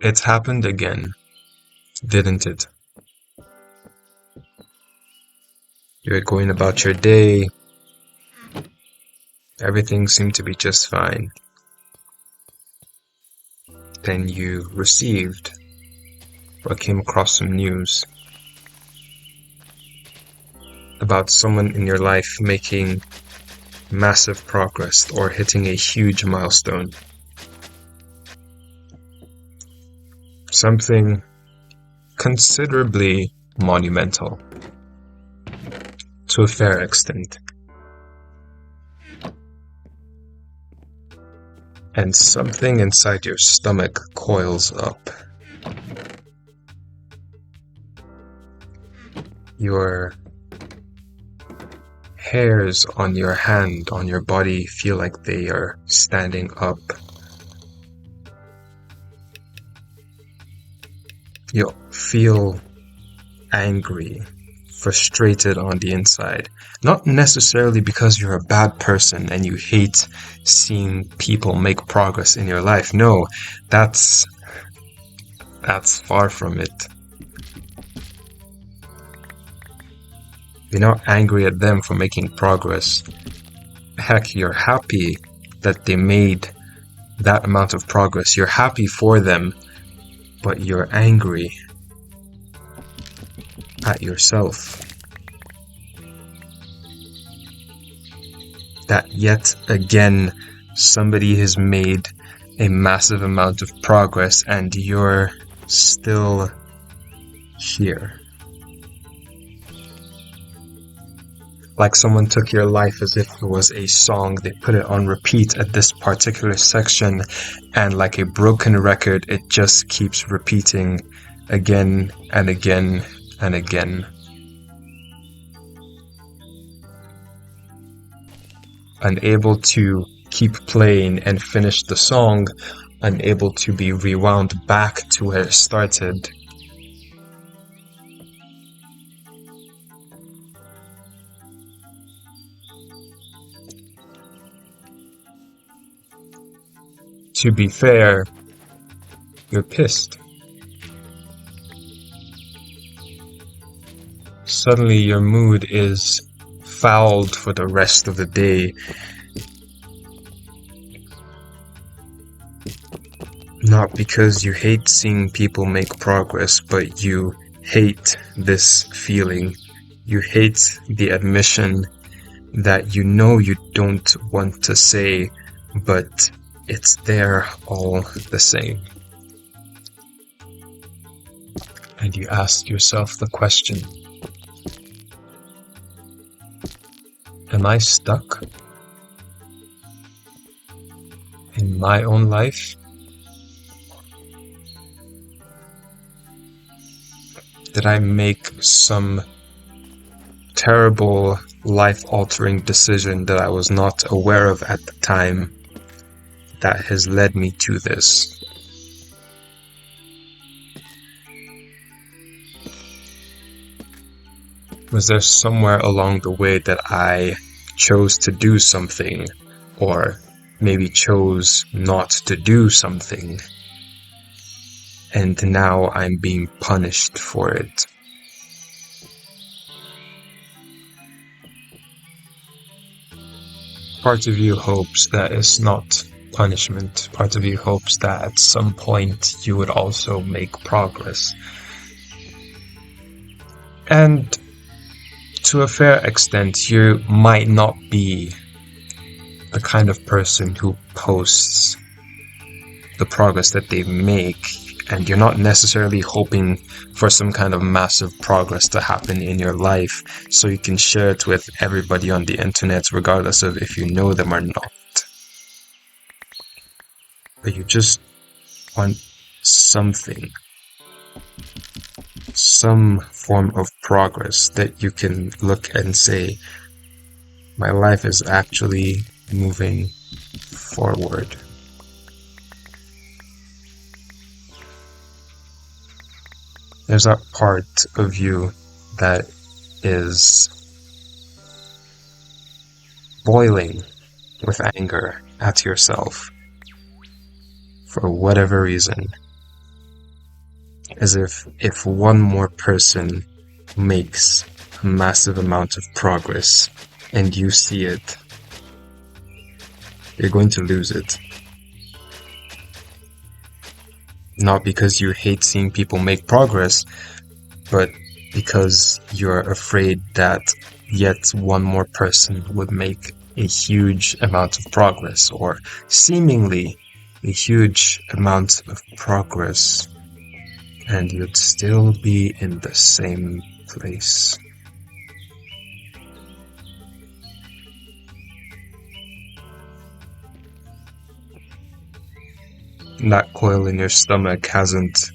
It's happened again, didn't it? You're going about your day, everything seemed to be just fine. Then you received or came across some news about someone in your life making massive progress or hitting a huge milestone. Something considerably monumental to a fair extent. And something inside your stomach coils up. Your hairs on your hand, on your body, feel like they are standing up. You feel angry, frustrated on the inside. Not necessarily because you're a bad person and you hate seeing people make progress in your life. No, that's far from it. You're not angry at them for making progress. Heck, you're happy that they made that amount of progress. You're happy for them, but you're angry at yourself. That yet again, somebody has made a massive amount of progress and you're still here. Like someone took your life as if it was a song, they put it on repeat at this particular section, and like a broken record, it just keeps repeating again and again and again. Unable to keep playing and finish the song, unable to be rewound back to where it started. To be fair, you're pissed. Suddenly your mood is fouled for the rest of the day. Not because you hate seeing people make progress, but you hate this feeling. You hate the admission that you know you don't want to say, but it's there all the same. And you ask yourself the question, am I stuck in my own life? Did I make some terrible life-altering decision that I was not aware of at the time that has led me to this? Was there somewhere along the way that I chose to do something, or maybe chose not to do something, and now I'm being punished for it? Part of you hopes that it's not punishment. Part of you hopes that at some point you would also make progress. And to a fair extent, you might not be the kind of person who posts the progress that they make, and you're not necessarily hoping for some kind of massive progress to happen in your life so you can share it with everybody on the internet, regardless of if you know them or not. But you just want something, some form of progress that you can look and say, my life is actually moving forward. There's that part of you that is boiling with anger at yourself for whatever reason. As if one more person makes a massive amount of progress and you see it, you're going to lose it. Not because you hate seeing people make progress, but because you're afraid that yet one more person would make a huge amount of progress, or seemingly a huge amount of progress, and you'd still be in the same place. That coil in your stomach hasn't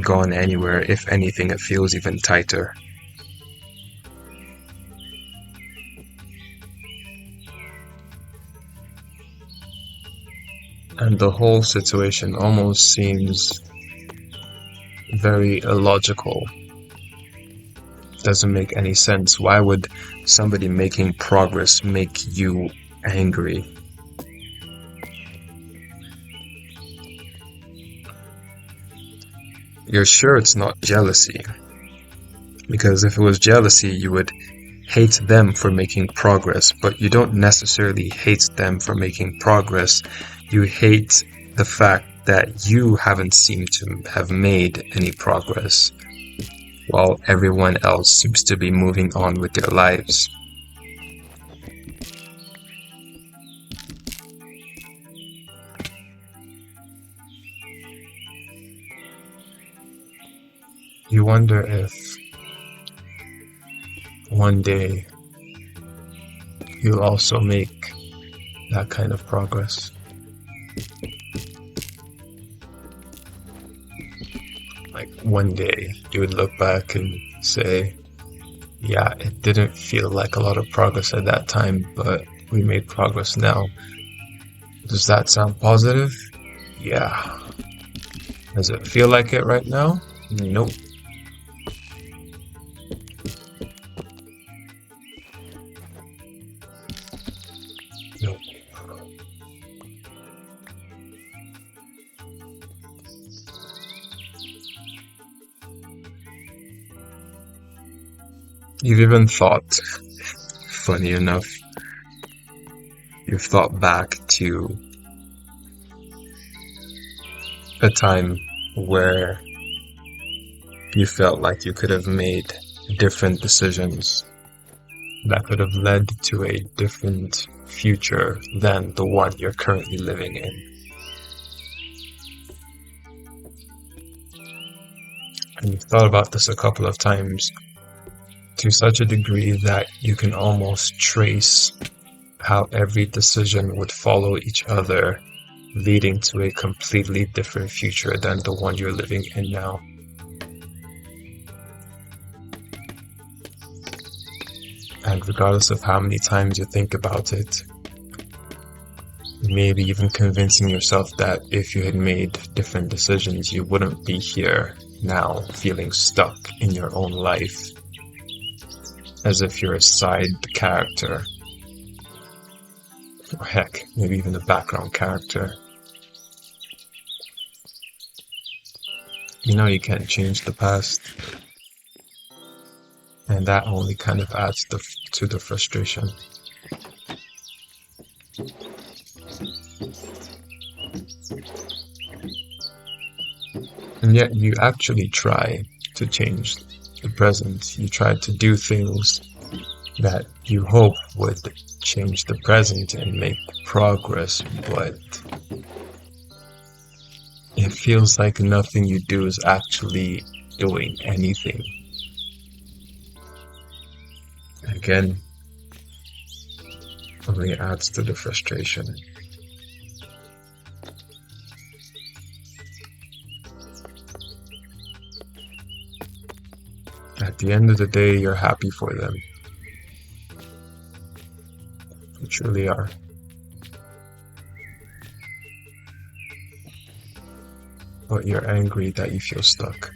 gone anywhere. If anything, it feels even tighter. And the whole situation almost seems very illogical. Doesn't make any sense. Why would somebody making progress make you angry? You're sure it's not jealousy? Because if it was jealousy, you would hate them for making progress, but you don't necessarily hate them for making progress. You hate the fact that you haven't seemed to have made any progress, while everyone else seems to be moving on with their lives. You wonder if one day you'll also make that kind of progress. Like one day you would look back and say, yeah, it didn't feel like a lot of progress at that time, but we made progress now. Does that sound positive? Yeah. Does it feel like it right now? Nope. Nope. You've even thought, funny enough, you've thought back to a time where you felt like you could have made different decisions that could have led to a different future than the one you're currently living in. And you've thought about this a couple of times to such a degree that you can almost trace how every decision would follow each other, leading to a completely different future than the one you're living in now. And regardless of how many times you think about it, maybe even convincing yourself that if you had made different decisions, you wouldn't be here now feeling stuck in your own life, as if you're a side character, or heck, maybe even a background character. You know you can't change the past, and that only kind of adds to the frustration. And yet you actually try to change the present. You try to do things that you hope would change the present and make progress, but it feels like nothing you do is actually doing anything. Again, only adds to the frustration. At the end of the day, you're happy for them. You truly are. But you're angry that you feel stuck.